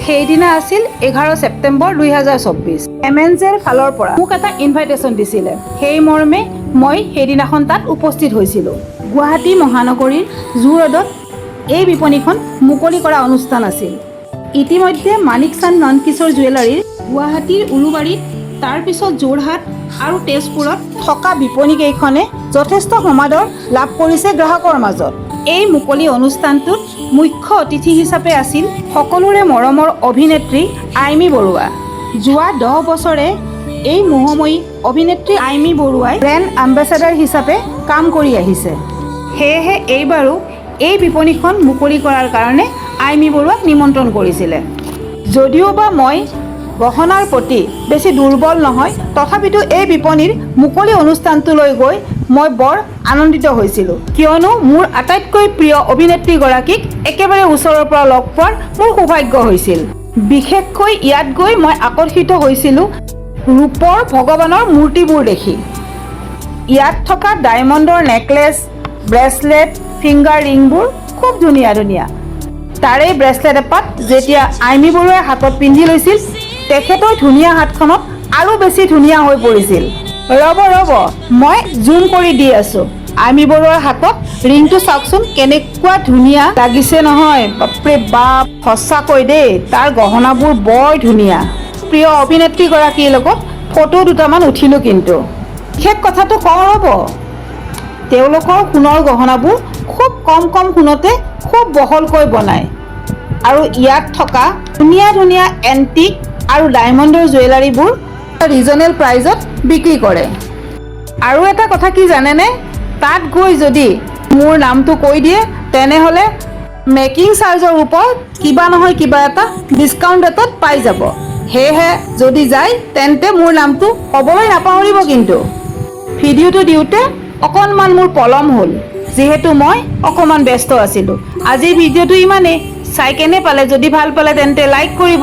সেইদিনা আছিল 11 ছেপ্টেম্বৰ 2024। MNJৰ ফালৰ পৰা মোক এটা ইনভাইটেশ্যন দিছিলে। সেই মৰ্মে মই সেইদিনাখন তাত উপস্থিত হৈছিলোঁ। গুৱাহাটী মহানগৰীৰ জু ৰোডত এই বিপণীখন মুকলি কৰা অনুষ্ঠান আছিল। ইতিমধ্যে মানিক চান্দ নন্দ-কিশোৰ জুৱেলাৰীৰ গুৱাহাটীৰ উলুবাৰীত, তাৰপিছত যোৰহাট আৰু তেজপুৰত থকা বিপণীকেইখনে যথেষ্ট সমাদৰ লাভ কৰিছে গ্ৰাহকৰ মাজত। এই মুকলি অনুষ্ঠানটোত মুখ্য অতিথি হিচাপে আছিল সকলোৰে মৰমৰ অভিনেত্ৰী আইমী বৰুৱা। যোৱা 10 বছৰে এই মোহময়ী অভিনেত্ৰী আইমী বৰুৱাই ব্ৰেণ্ড এম্বেচাডাৰ হিচাপে কাম কৰি আহিছে। সেয়েহে এইবাৰো এই বিপণীখন মুকলি কৰাৰ কাৰণে আইমী বৰুৱাক নিমন্ত্ৰণ কৰিছিলে। যদিও বা মই গহনাৰ প্ৰতি বেছি দুৰ্বল নহয়, তথাপিতো এই বিপণীৰ মুকলি অনুষ্ঠানটোলৈ গৈ মই বৰ আনন্দিত হৈছিলোঁ, কিয়নো মোৰ আটাইতকৈ প্ৰিয় অভিনেত্ৰীগৰাকীক একেবাৰে ওচৰৰ পৰা লগ পোৱাৰ মোৰ সৌভাগ্য হৈছিল। বিশেষকৈ ইয়াত গৈ মই আকৰ্ষিত হৈছিলোঁ ৰূপৰ ভগৱানৰ মূৰ্তিবোৰ দেখি। ইয়াত থকা ডায়মণ্ডৰ নেকলেছ, ব্ৰেচলেট, ফিংগাৰ ৰিংবোৰ খুব ধুনীয়া ধুনীয়া। তাৰে ব্ৰেচলেট এপাত যেতিয়া আইমী বৰুৱাই হাতত পিন্ধি লৈছিল, তেখেতৰ ধুনীয়া হাতখনত আৰু বেছি ধুনীয়া হৈ পৰিছিল। ৰ'ব মই জুম কৰি দি আছোঁ। আইমী বৰুৱাৰ হাতত ৰিংটো চাওকচোন, কেনেকুৱা ধুনীয়া লাগিছে নহয়। বাপৰে বাপ, সঁচাকৈ দেই, তাৰ গহনাবোৰ বৰ ধুনীয়া। প্ৰিয় অভিনেত্ৰীগৰাকীৰ লগত ফটো দুটামান উঠিলোঁ। কিন্তু বিশেষ কথাটো কওঁ ৰ'ব, তেওঁলোকৰ সোণৰ গহনাবোৰ খুব কম সোণতে খুব বহলকৈ বনায় আৰু ইয়াত থকা ধুনীয়া ধুনীয়া এণ্টিক আৰু ডায়মণ্ডৰ জুৱেলাৰীবোৰ ৰিজনেবল প্ৰাইজত বিক্ৰী কৰে। আৰু এটা কথা কি জানেনে, তাত গৈ যদি মোৰ নামটো কৈ দিয়ে, তেনেহ'লে মেকিং চাৰ্জৰ ওপৰত কিবা নহয় কিবা এটা ডিছকাউণ্ট ৰেটত পাই যাব। সেয়েহে যদি যায় তেন্তে মোৰ নামটো ক'বলৈ নাপাহৰিব। কিন্তু ভিডিঅ'টো দিওঁতে অকণমান মোৰ পলম হ'ল, যিহেতু মই অকণমান ব্যস্ত আছিলোঁ। আজিৰ ভিডিঅ'টো ইমানেই। চাই কেনে পালে, যদি ভাল পালে তেন্তে লাইক কৰিব,